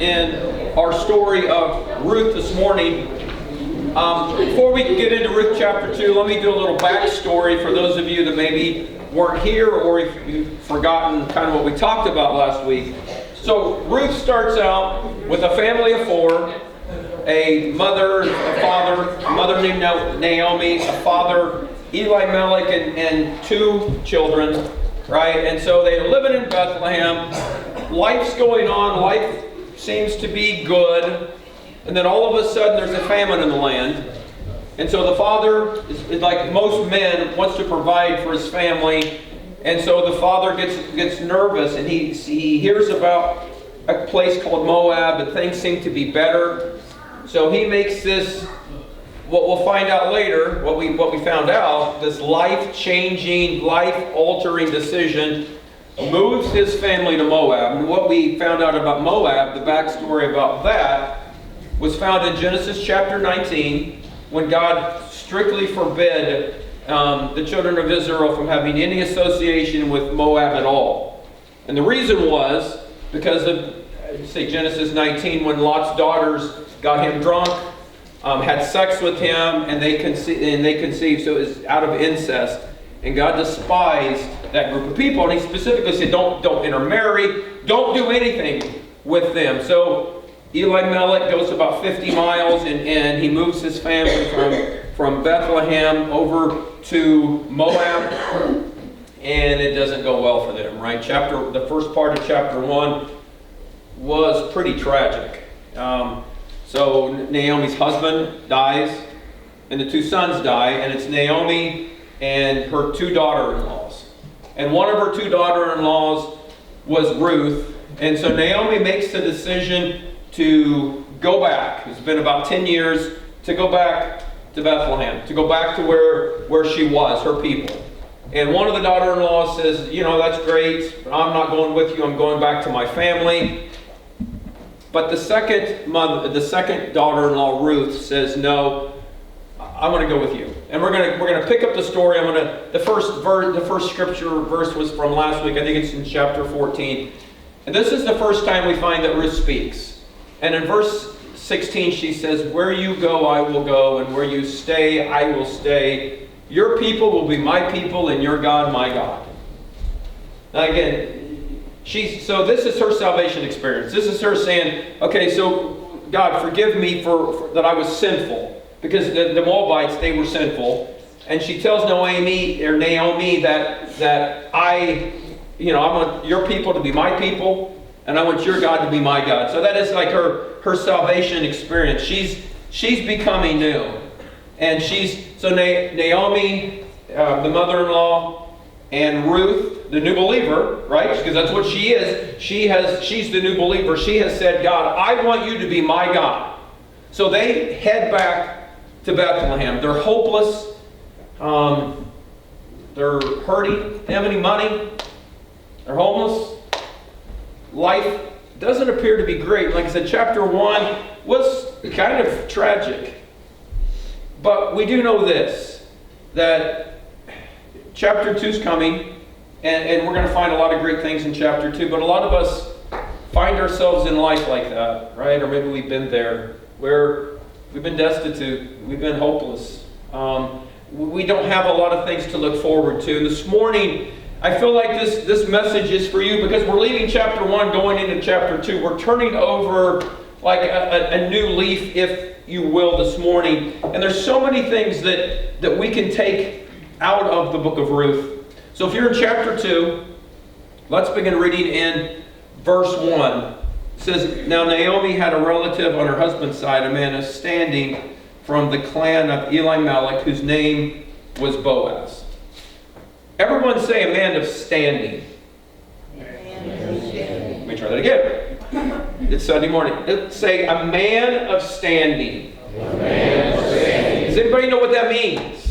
in our story of Ruth this morning. Before we get into Ruth chapter 2, let me do a little backstory for those of you that maybe weren't here or if you've forgotten kind of what we talked about last week. So Ruth starts out with a family of four, a mother, a father, a mother named Naomi, a father, Elimelech, and two children, right? And so they're living in Bethlehem. Life's going on. Life seems to be good. And then all of a sudden there's a famine in the land. And so the father, is like most men, wants to provide for his family. And so the father gets nervous, and he hears about a place called Moab, and things seem to be better. So he makes this, what we'll find out later, what we found out, this life-changing, life-altering decision, moves his family to Moab. And what we found out about Moab, the backstory about that, was found in Genesis chapter 19, when God strictly forbid the children of Israel from having any association with Moab at all. And the reason was because of, say, Genesis 19, when Lot's daughters got him drunk, had sex with him, and they conceived, so it was out of incest. And God despised that group of people, and he specifically said, don't intermarry, don't do anything with them. So Elimelech goes about 50 miles, and he moves his family from Bethlehem over to Moab, and it doesn't go well for them, right? The first part of chapter 1 was pretty tragic. So Naomi's husband dies, and the two sons die, and it's Naomi and her two daughter-in-laws. And one of her two daughter-in-laws was Ruth, and so Naomi makes the decision to go back. It's been about 10 years to go back to Bethlehem, to go back to where she was, her people. And one of the daughter-in-laws says, that's great, but I'm not going with you, I'm going back to my family. But the second daughter-in-law, Ruth, says, no, I want to go with you. And we're gonna pick up the story. The first scripture verse was from last week. I think it's in chapter 14. And this is the first time we find that Ruth speaks. And in verse 16 she says, where you go, I will go, and where you stay, I will stay. Your people will be my people, and your God, my God. Now again, so this is her salvation experience. This is her saying, okay, so God, forgive me for that I was sinful. Because the Moabites, they were sinful. And she tells Naomi that I want your people to be my people, and I want your God to be my God. So that is like her salvation experience. She's becoming new. And Naomi, the mother-in-law, and Ruth, the new believer, right? Because that's what she is. She's the new believer. She has said, God, I want you to be my God. So they head back to Bethlehem. They're hopeless. They're hurting. They don't have any money. They're homeless. Life doesn't appear to be great. Like I said, chapter 1 was kind of tragic. But we do know this, that chapter 2 is coming, and we're going to find a lot of great things in chapter 2, but a lot of us find ourselves in life like that, right? Or maybe we've been there, where we've been destitute, we've been hopeless. We don't have a lot of things to look forward to. This morning, I feel like this message is for you, because we're leaving chapter 1, going into chapter 2. We're turning over like a new leaf, if you will, this morning. And there's so many things that we can take out of the book of Ruth. So if you're in chapter 2, let's begin reading in verse 1. It says, now Naomi had a relative on her husband's side, a man of standing from the clan of Elimelech, whose name was Boaz. Everyone say a man of standing. Let me try that again. It's Sunday morning. Let's say a man of standing. A man of standing. Does anybody know what that means?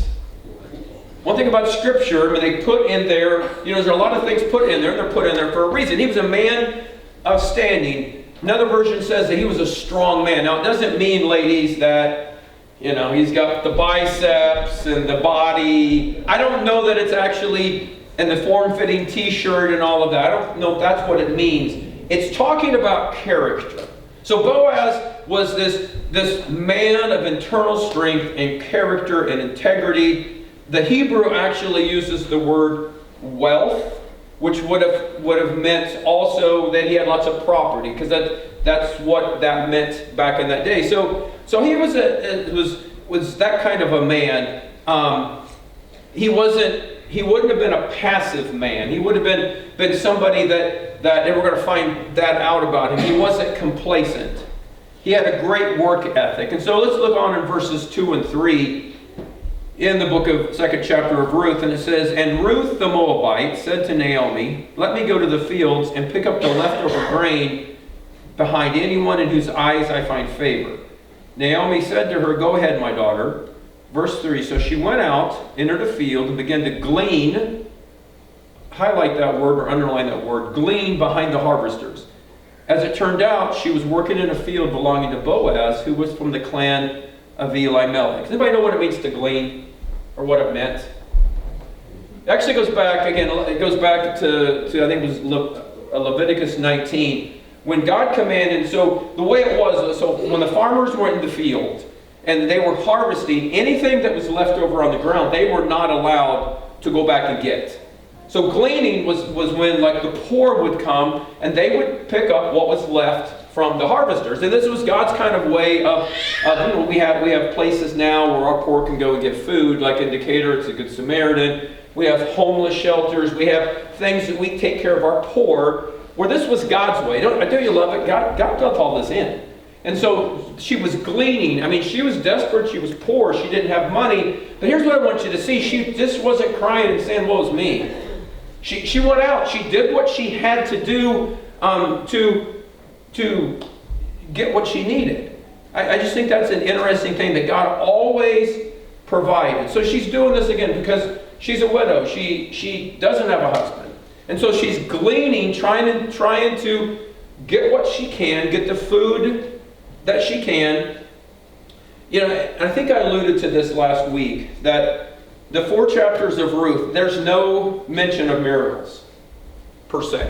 One thing about Scripture, they put in there, there's a lot of things put in there, and they're put in there for a reason. He was a man of standing. Another version says that he was a strong man. Now, it doesn't mean, ladies, that, he's got the biceps and the body. I don't know that it's actually in the form-fitting t-shirt and all of that. I don't know if that's what it means. It's talking about character. So Boaz was this man of internal strength and character and integrity. The Hebrew actually uses the word wealth, which would have meant also that he had lots of property, because that's what that meant back in that day. So he was that kind of a man. He wouldn't have been a passive man. He would have been somebody that and we're going to find that out about him. He wasn't complacent. He had a great work ethic. And so let's look on in verses 2 and 3 in the book of 2nd chapter of Ruth. And it says, "And Ruth the Moabite said to Naomi, 'Let me go to the fields and pick up the leftover grain behind anyone in whose eyes I find favor.' Naomi said to her, 'Go ahead, my daughter.'" Verse 3, "So she went out, entered a field, and began to glean," highlight that word or underline that word, "glean behind the harvesters. As it turned out, she was working in a field belonging to Boaz, who was from the clan of Elimelech." Does anybody know what it means to glean, or what it meant? It actually goes back, again, it goes back to I think it was Leviticus 19, when God commanded. So the way it was, so when the farmers went in the field, and they were harvesting, anything that was left over on the ground, they were not allowed to go back and get. So gleaning was when like the poor would come and they would pick up what was left from the harvesters. And this was God's kind of way of we have places now where our poor can go and get food, like in Decatur, it's a Good Samaritan. We have homeless shelters. We have things that we take care of our poor, where this was God's way. Don't you love it? God built all this in. And so she was gleaning. I mean, she was desperate. She was poor. She didn't have money. But here's what I want you to see. She just wasn't crying and saying, "Woe's me." She went out. She did what she had to do to get what she needed. I just think that's an interesting thing, that God always provided. So she's doing this again because she's a widow. She doesn't have a husband. And so she's gleaning, trying to get what she can, get the food that she can. You know, I think I alluded to this last week, that the 4 chapters of Ruth, there's no mention of miracles, per se.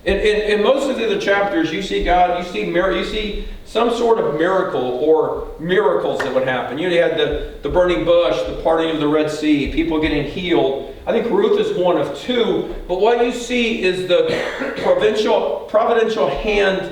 In most of the other chapters, you see God, you see some sort of miracle or miracles that would happen. You had the burning bush, the parting of the Red Sea, people getting healed. I think Ruth is one of 2. But what you see is the providential hand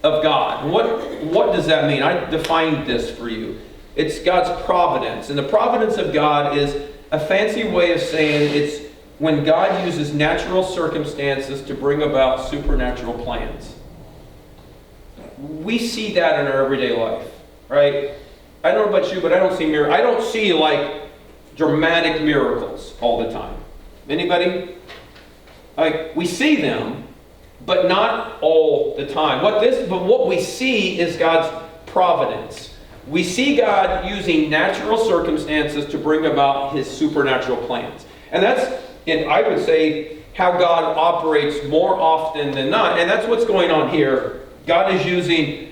of God. And what does that mean? I defined this for you. It's God's providence. And the providence of God is a fancy way of saying it's when God uses natural circumstances to bring about supernatural plans. We see that in our everyday life, right? I don't know about you, but I don't see miracles. I don't see like dramatic miracles all the time. Anybody? Like, we see them, but not all the time. But what we see is God's providence. We see God using natural circumstances to bring about His supernatural plans. And that's, I would say, how God operates more often than not. And that's what's going on here. God is using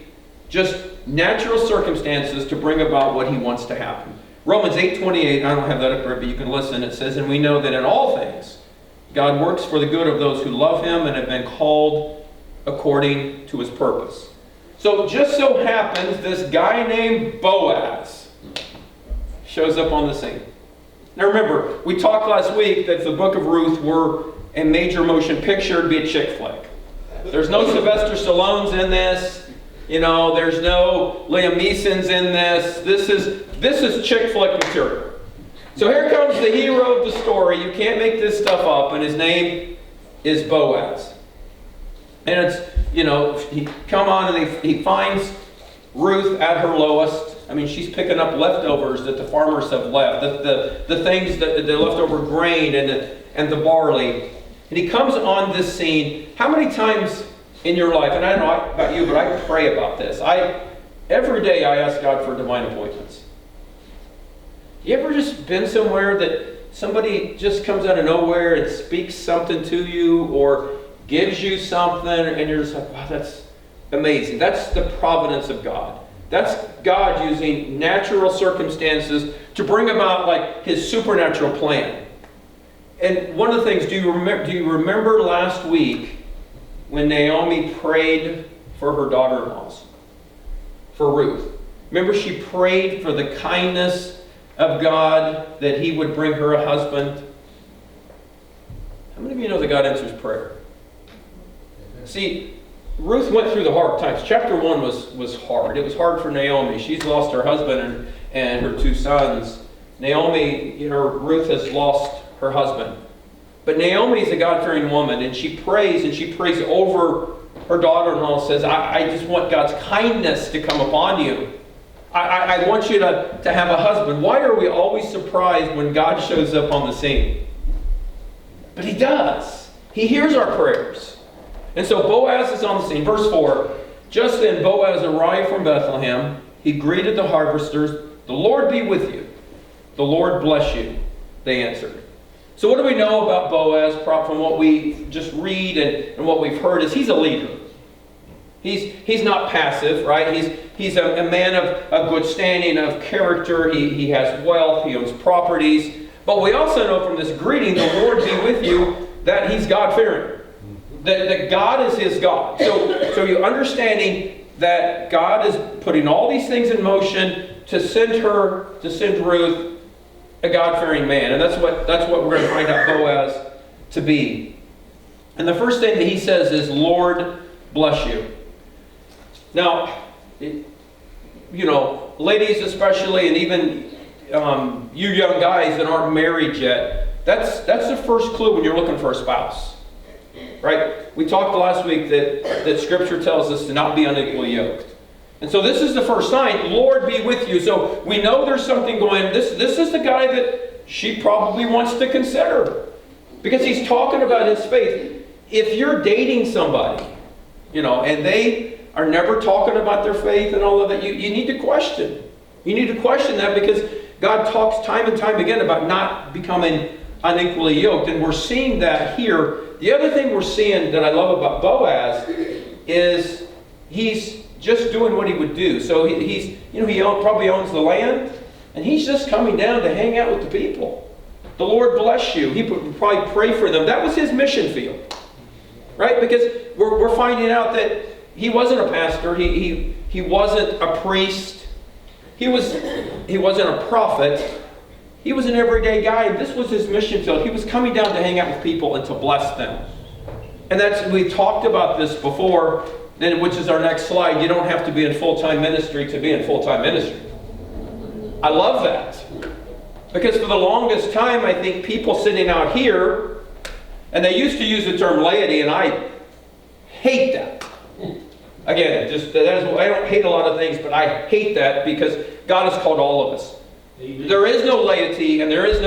just natural circumstances to bring about what He wants to happen. Romans 8:28, I don't have that up there, but you can listen. It says, "And we know that in all things, God works for the good of those who love Him and have been called according to His purpose." So just so happens this guy named Boaz shows up on the scene. Now remember, we talked last week that if the book of Ruth were a major motion picture, it'd be a chick flick. There's no Sylvester Stallone's in this. You know, there's no Liam Neeson's in this. This is chick flick material. So here comes the hero of the story. You can't make this stuff up, and his name is Boaz. And it's, he come on and he finds Ruth at her lowest. I mean, she's picking up leftovers that the farmers have left, the things that the leftover grain and the barley. And he comes on this scene. How many times in your life, and I don't know about you, but I pray about this. Every day I ask God for divine appointments. You ever just been somewhere that somebody just comes out of nowhere and speaks something to you or gives you something, and you're just like, wow, that's amazing. That's the providence of God. That's God using natural circumstances to bring about like His supernatural plan. And one of the things, do you remember last week when Naomi prayed for her daughter-in-laws? for Ruth. Remember, she prayed for the kindness of God that He would bring her a husband. How many of you know that God answers prayer? See, Ruth went through the hard times. Chapter 1 was hard. It was hard for Naomi. She's lost her husband and her 2 sons. Naomi, Ruth has lost her husband. But Naomi is a God-fearing woman, and she prays over her daughter-in-law, says, I just want God's kindness to come upon you. I want you to have a husband. Why are we always surprised when God shows up on the scene? But He does. He hears our prayers. And so Boaz is on the scene. Verse 4, just then Boaz arrived from Bethlehem. He greeted the harvesters. The Lord be with you. The Lord bless you, they answered. So what do we know about Boaz from what we just read and what we've heard is he's a leader. He's not passive, right? He's a man of good standing, of character. He has wealth. He owns properties. But we also know from this greeting, the Lord be with you, that he's God-fearing. That God is his God. So you're understanding that God is putting all these things in motion to send Ruth, a God-fearing man. And that's what we're going to find out Boaz to be. And the first thing that he says is, Lord bless you. Now, ladies especially, and even you young guys that aren't married yet, that's the first clue when you're looking for a spouse. Right? We talked last week that Scripture tells us to not be unequally yoked. And so this is the first sign, Lord be with you. So we know there's something going, this is the guy that she probably wants to consider. Because he's talking about his faith. If you're dating somebody, and they are never talking about their faith and all of that, you need to question. You need to question that because God talks time and time again about not becoming unequally yoked. And we're seeing that here. The other thing we're seeing that I love about Boaz is he's just doing what he would do. So he probably owns the land, and he's just coming down to hang out with the people. The Lord bless you. He would probably pray for them. That was his mission field, right? Because we're finding out that he wasn't a pastor. He wasn't a priest. He wasn't a prophet. He was an everyday guy, and this was his mission field. He was coming down to hang out with people and to bless them. And we talked about this before, which is our next slide. You don't have to be in full-time ministry to be in full-time ministry. I love that. Because for the longest time, I think people sitting out here, and they used to use the term laity, and I hate that. Again, I don't hate a lot of things, but I hate that because God has called all of us. There is no laity, and there is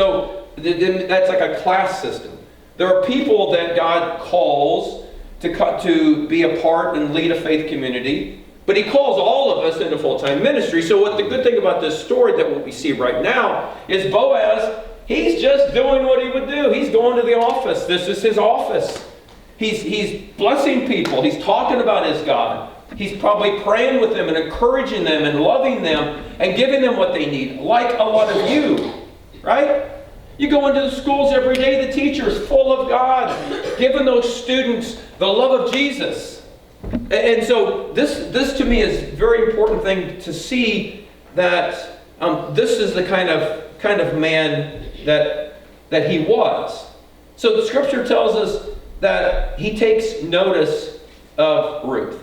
that's like a class system. There are people that God calls to be a part and lead a faith community, but He calls all of us into full-time ministry. So what the good thing about this story that what we see right now is Boaz, he's just doing what he would do. He's going to the office. This is his office. He's blessing people. He's talking about his God. He's probably praying with them and encouraging them and loving them and giving them what they need, like a lot of you, right? You go into the schools every day, the teachers full of God, giving those students the love of Jesus. And so this to me is a very important thing to see that this is the kind of man that he was. So the Scripture tells us that he takes notice of Ruth.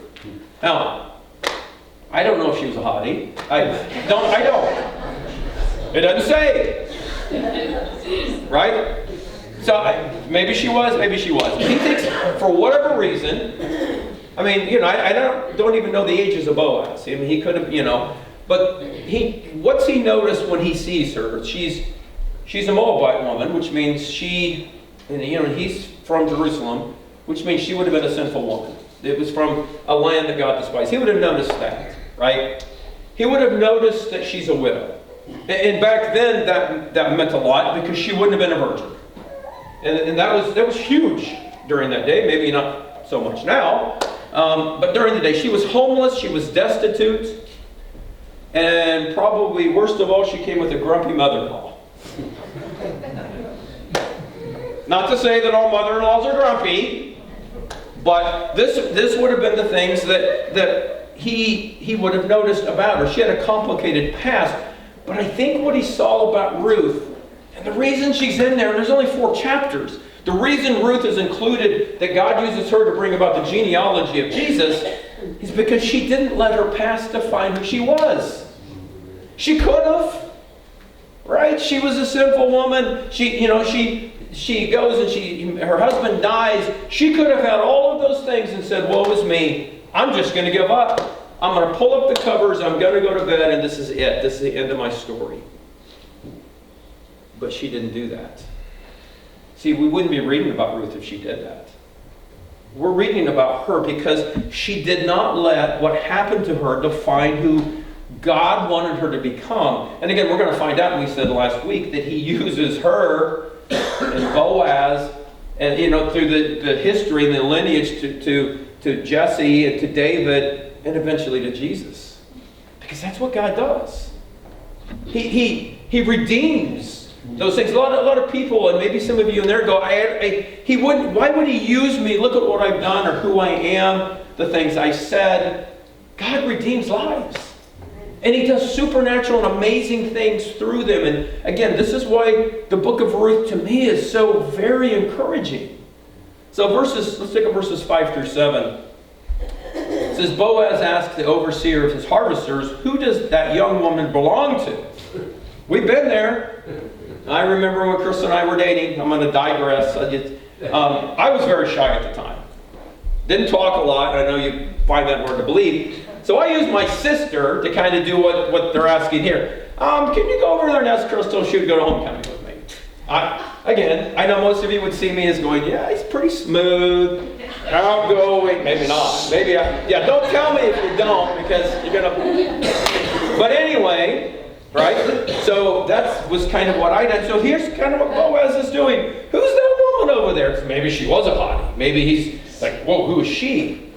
Now, I don't know if she was a hottie. I don't. It doesn't say. Right? So maybe she was, maybe she wasn't. He thinks, for whatever reason, I don't even know the ages of Boaz. He could have, but what's he noticed when he sees her? She's a Moabite woman, which means he's from Jerusalem, which means she would have been a sinful woman. It was from a land that God despised. He would have noticed that, right? He would have noticed that she's a widow. And back then, that meant a lot because she wouldn't have been a virgin. And that was huge during that day. Maybe not so much now. But during the day, she was homeless. She was destitute. And probably, worst of all, she came with a grumpy mother-in-law. Not to say that all mother-in-laws are grumpy. But this would have been the things that he would have noticed about her. She had a complicated past. But I think what he saw about Ruth, and the reason she's in there, and there's only 4 chapters, the reason Ruth is included, that God uses her to bring about the genealogy of Jesus, is because she didn't let her past define who she was. She could have, right? She was a sinful woman. She goes and her husband dies. She could have had all of those things and said, woe is me. I'm just going to give up. I'm going to pull up the covers. I'm going to go to bed, and this is it. This is the end of my story. But she didn't do that. See, we wouldn't be reading about Ruth if she did that. We're reading about her because she did not let what happened to her define who God wanted her to become. And again, we're going to find out, and we said last week, that he uses her and Boaz, and through the history and the lineage to Jesse and to David, and eventually to Jesus. Because that's what God does. He redeems those things. A lot of people, and maybe some of you in there go, why would he use me? Look at what I've done or who I am, the things I said. God redeems lives. And he does supernatural and amazing things through them. And again, this is why the book of Ruth to me is so very encouraging. So let's take up verses 5 through 7. It says, Boaz asked the overseer of his harvesters, who does that young woman belong to? We've been there. I remember when Chris and I were dating. I'm going to digress. I was very shy at the time. Didn't talk a lot. I know you find that hard to believe. So I used my sister to kind of do what they're asking here. Can you go over there and ask Crystal if she would go to homecoming with me? I know most of you would see me as going, yeah, he's pretty smooth, outgoing. Maybe not. Don't tell me if you don't, because you're going to... But anyway, right? So that was kind of what I did. So here's kind of what Boaz is doing. Who's that woman over there? Maybe she was a hottie. Maybe he's like, whoa, who is she?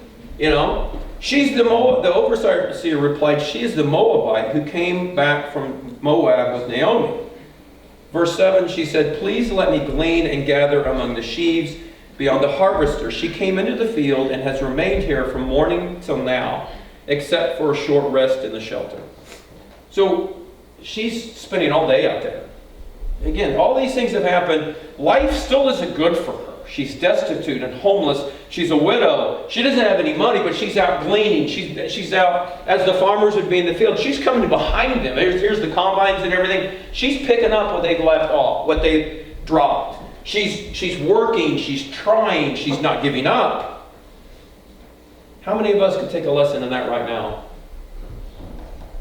She's the overseer replied, she is the Moabite who came back from Moab with Naomi. Verse 7, she said, please let me glean and gather among the sheaves beyond the harvester. She came into the field and has remained here from morning till now, except for a short rest in the shelter. So she's spending all day out there. Again, all these things have happened. Life still isn't good for her. She's destitute and homeless. She's a widow. She doesn't have any money, but she's out gleaning. She's out, as the farmers would be in the field. She's coming behind them. Here's the combines and everything. She's picking up what they've left off, what they've dropped. She's working. She's trying. She's not giving up. How many of us could take a lesson in that right now?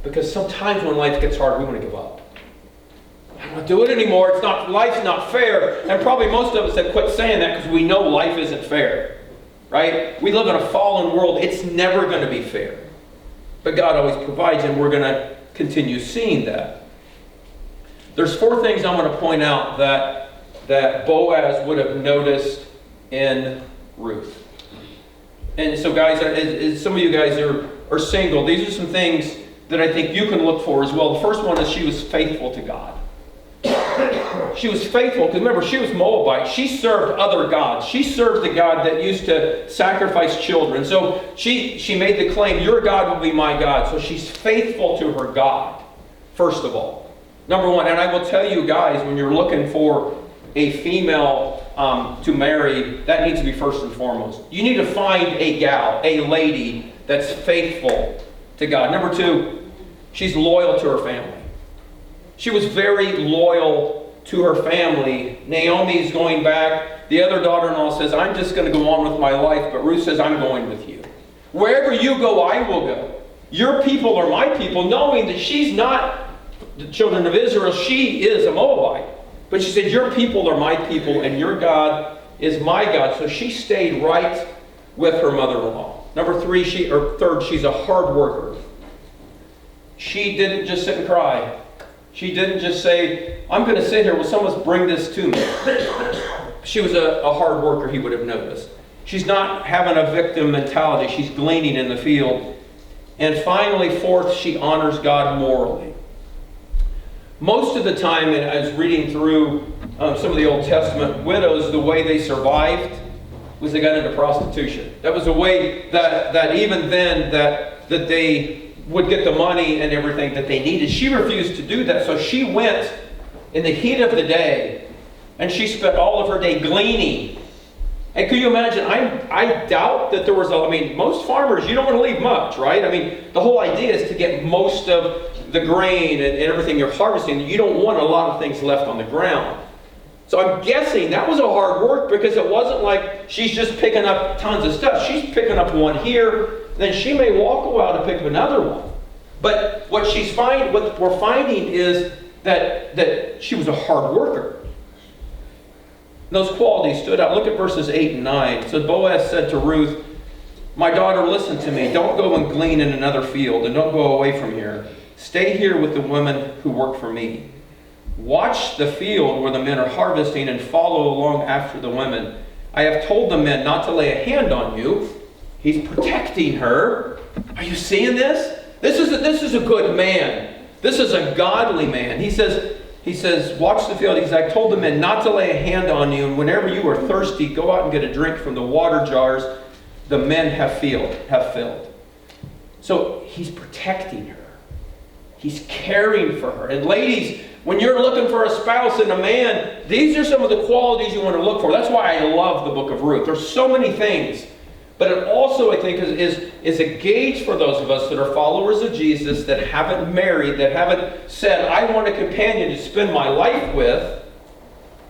Because sometimes when life gets hard, we want to give up. I don't do it anymore. Life's not fair. And probably most of us have quit saying that because we know life isn't fair. Right? We live in a fallen world. It's never going to be fair. But God always provides, and we're going to continue seeing that. There's 4 things I'm going to point out that Boaz would have noticed in Ruth. And so guys, as some of you guys are single, these are some things that I think you can look for as well. The first one is she was faithful to God. She was faithful, because remember, she was Moabite. She served other gods. She served the God that used to sacrifice children. So she made the claim, your God will be my God. So she's faithful to her God, first of all. Number 1, and I will tell you guys, when you're looking for a female to marry, that needs to be first and foremost. You need to find a gal, a lady that's faithful to God. Number 2, she's loyal to her family. She was very loyal to her family. Naomi's going back. The other daughter-in-law says, I'm just going to go on with my life. But Ruth says, I'm going with you. Wherever you go, I will go. Your people are my people, knowing that she's not the children of Israel. She is a Moabite. But she said, your people are my people, and your God is my God. So she stayed right with her mother-in-law. Number 3, third, she's a hard worker. She didn't just sit and cry. She didn't just say, I'm going to sit here, will someone bring this to me? She was a hard worker, he would have noticed. She's not having a victim mentality. She's gleaning in the field. And finally, 4th, she honors God morally. Most of the time, and I was reading through some of the Old Testament widows, the way they survived was they got into prostitution. That was a way that even then that they would get the money and everything that they needed. She refused to do that, so she went in the heat of the day, and she spent all of her day gleaning. And can you imagine, I doubt that there was most farmers, you don't want to leave much, right? The whole idea is to get most of the grain and everything you're harvesting. You don't want a lot of things left on the ground. So I'm guessing that was a hard work, because it wasn't like she's just picking up tons of stuff. She's picking up one here, then she may walk a while to pick up another one. But what we're finding is that she was a hard worker. Those qualities stood out. Look at verses 8 and 9. So Boaz said to Ruth, "My daughter, listen to me. Don't go and glean in another field, and don't go away from here. Stay here with the women who work for me. Watch the field where the men are harvesting and follow along after the women. I have told the men not to lay a hand on you." He's protecting her. Are you seeing this? This is a good man. This is a godly man. He says, watch the field. He says, "I told the men not to lay a hand on you, and whenever you are thirsty, go out and get a drink from the water jars the men have filled." So he's protecting her. He's caring for her. And ladies, when you're looking for a spouse and a man, these are some of the qualities you want to look for. That's why I love the book of Ruth. There's so many things. But it also, I think, is a gauge for those of us that are followers of Jesus, that haven't married, that haven't said, "I want a companion to spend my life with."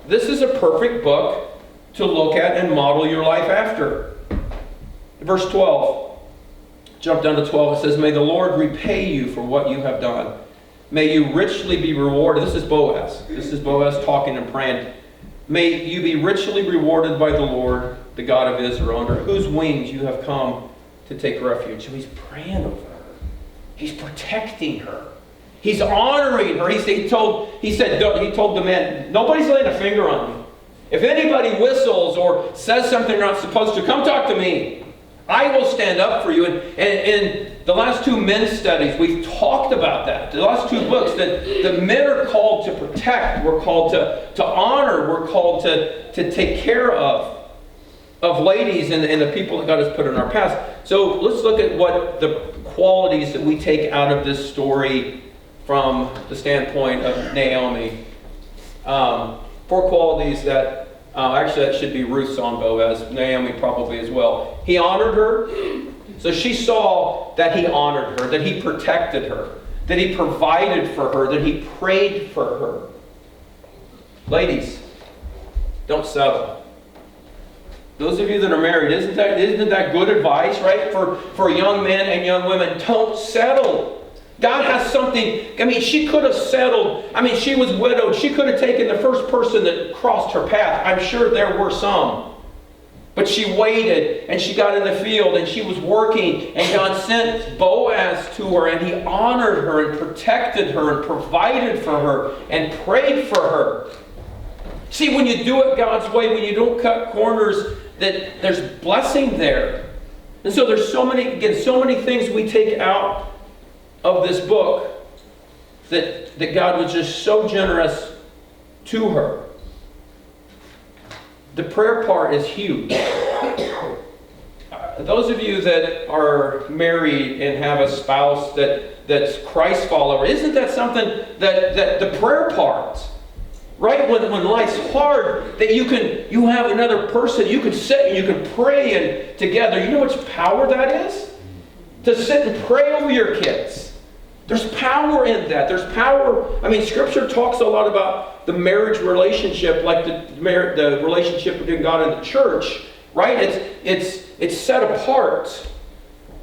This is a perfect book to look at and model your life after. Verse 12. Jump down to 12. It says, "May the Lord repay you for what you have done. May you richly be rewarded." This is Boaz. This is Boaz talking and praying. "May you be richly rewarded by the Lord, the God of Israel, under whose wings you have come to take refuge." So he's praying over her. He's protecting her. He's honoring her. He told the man, "Nobody's laying a finger on you. If anybody whistles or says something they're not supposed to, come talk to me. I will stand up for you." And in the last two men's studies, we've talked about that. The last two books, that the men are called to protect. We're called to honor. We're called to take care of ladies and the people that God has put in our path. So let's look at what the qualities that we take out of this story from the standpoint of Naomi. 4 qualities that, actually that should be Ruth's on Boaz, Naomi probably as well. He honored her. So she saw that he honored her, that he protected her, that he provided for her, that he prayed for her. Ladies, don't settle. Those of you that are married, isn't that good advice, right? For young men and young women, don't settle. God has something. She could have settled. She was widowed. She could have taken the first person that crossed her path. I'm sure there were some. But she waited, and she got in the field, and she was working, and God sent Boaz to her, and he honored her and protected her and provided for her and prayed for her. See, when you do it God's way, when you don't cut corners, that there's blessing there. And so there's so many things we take out of this book that God was just so generous to her. The prayer part is huge. Those of you that are married and have a spouse that's Christ follower, isn't that something that the prayer part, right? When life's hard, that you have another person, you can sit and you can pray and together. You know how much power that is? To sit and pray over your kids. There's power in that. There's power. Scripture talks a lot about the marriage relationship, like the relationship between God and the church, right? It's set apart.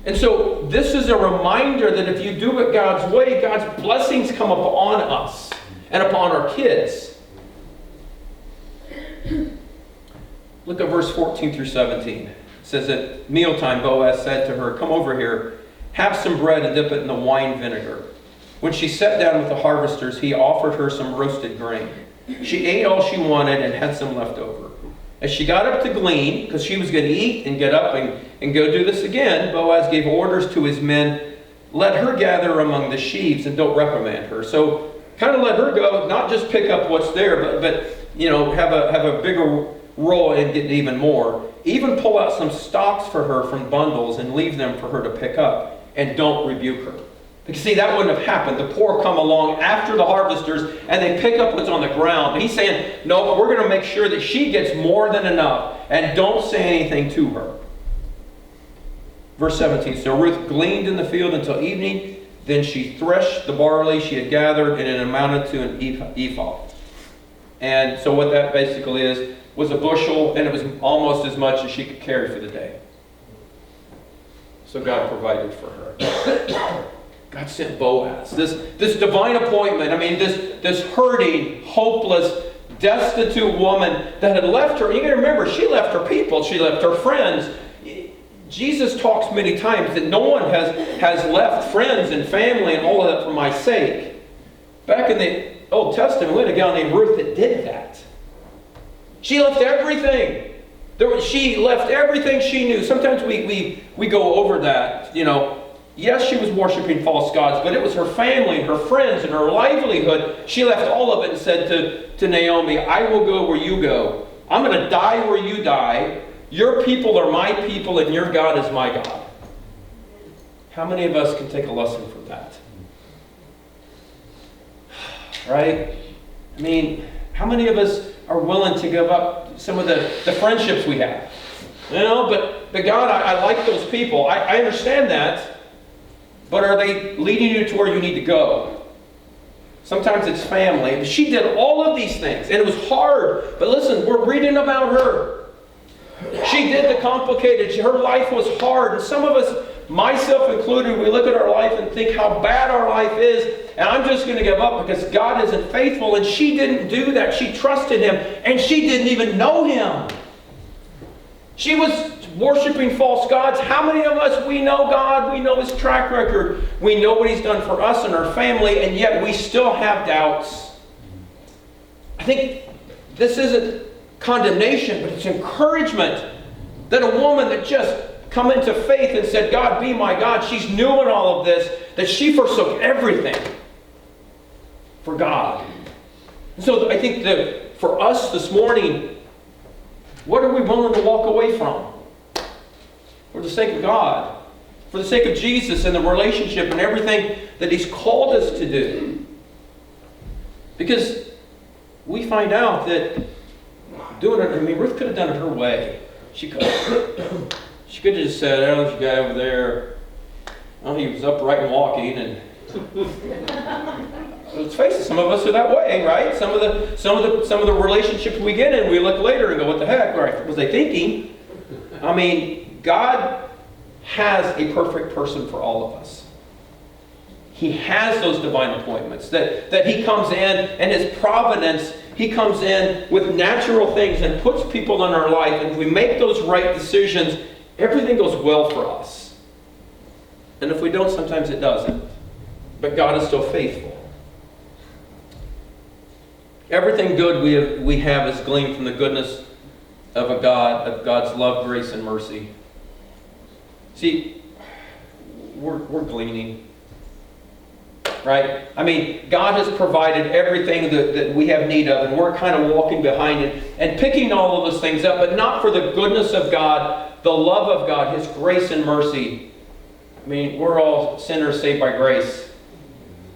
And so this is a reminder that if you do it God's way, God's blessings come upon us and upon our kids. Look at verse 14 through 17. It says, "At mealtime, Boaz said to her, 'Come over here, have some bread and dip it in the wine vinegar.' When she sat down with the harvesters, he offered her some roasted grain. She ate all she wanted and had some left over. As she got up to glean, because she was going to eat and get up and go do this again, Boaz gave orders to his men, 'Let her gather among the sheaves and don't reprimand her.'" So kind of let her go, not just pick up what's there, but have a bigger role and get even more. even pull out some stalks for her from bundles and leave them for her to pick up, and don't rebuke her. Because see, that wouldn't have happened. The poor come along after the harvesters, and they pick up what's on the ground. And he's saying, no, we're going to make sure that she gets more than enough, and don't say anything to her. Verse 17, so Ruth gleaned in the field until evening. Then she threshed the barley she had gathered, and it amounted to an ephah. And so what that basically is, was a bushel, and it was almost as much as she could carry for the day. So God provided for her. God sent Boaz. This divine appointment, I mean, this hurting, hopeless, destitute woman that had left her. You got to remember, she left her people. She left her friends. Jesus talks many times that no one has left friends and family and all of that for my sake. Back in the Old Testament, we had a gal named Ruth that did that. She left everything. She left everything she knew. Sometimes we go over that, you know. Yes, she was worshiping false gods, but it was her family and her friends and her livelihood. She left all of it and said to Naomi, I will go where you go. I'm going to die where you die. Your people are my people and your God is my God. How many of us can take a lesson from that? Right? I mean, how many of us are willing to give up some of the friendships we have? You know, but God, I like those people. I understand that. But are they leading you to where you need to go? Sometimes it's family. She did all of these things, and it was hard. But listen, we're reading about her. She did the complicated. Her life was hard. And some of us, myself included, we look at our life and think how bad our life is, and I'm just going to give up because God isn't faithful. And she didn't do that. She trusted Him, and she didn't even know Him. She was worshiping false gods. How many of us, we know God, we know His track record, we know what He's done for us and our family, and yet we still have doubts? I think this isn't condemnation, but it's encouragement that a woman that just come into faith and said, God, be my God, she's new in all of this, that she forsook everything for God. And so I think that for us this morning, what are we willing to walk away from? For the sake of God. For the sake of Jesus and the relationship and everything that He's called us to do. Because we find out that doing it, I mean, Ruth could have done it her way. She could have. She could have just said, oh, there's a guy over there. Oh, he was upright and walking, and let's face it, some of us are that way, right? Some of the relationships we get in, we look later and go, what the heck? Right? Was they thinking? I mean, God has a perfect person for all of us. He has those divine appointments that He comes in, and His providence, He comes in with natural things and puts people in our life, and if we make those right decisions, everything goes well for us. And if we don't, sometimes it doesn't. But God is still faithful. Everything good we have is gleaned from the goodness of God's love, grace, and mercy. See, we're gleaning. Right? I mean, God has provided everything that we have need of, and we're kind of walking behind it and picking all of those things up, but not for the goodness of God, the love of God, His grace and mercy. I mean, we're all sinners saved by grace.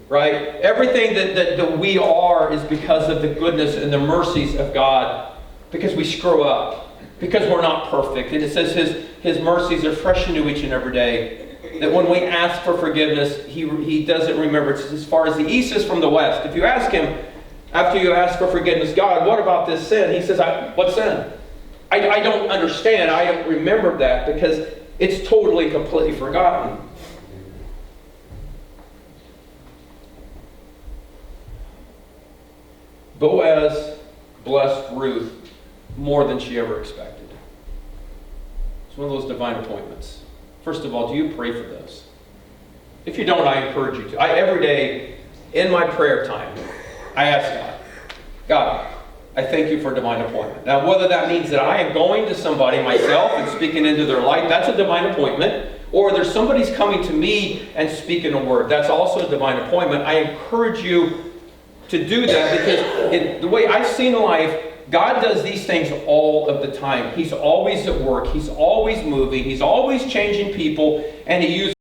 Right? Everything that we are is because of the goodness and the mercies of God. Because we screw up. Because we're not perfect. And it says His mercies are fresh anew each and every day. That when we ask for forgiveness, He doesn't remember. It's as far as the east is from the west. If you ask Him, after you ask for forgiveness, God, what about this sin? He says, what sin? I don't understand. I don't remember that because it's totally, completely forgotten. Boaz blessed Ruth more than she ever expected. It's one of those divine appointments. First of all, do you pray for those? If you don't, I encourage you to. Every day in my prayer time, I ask God, I thank you for a divine appointment. Now, whether that means that I am going to somebody myself and speaking into their life, that's a divine appointment. Or there's somebody's coming to me and speaking a word, that's also a divine appointment. I encourage you to do that because the way I've seen life, God does these things all of the time. He's always at work. He's always moving. He's always changing people, and He uses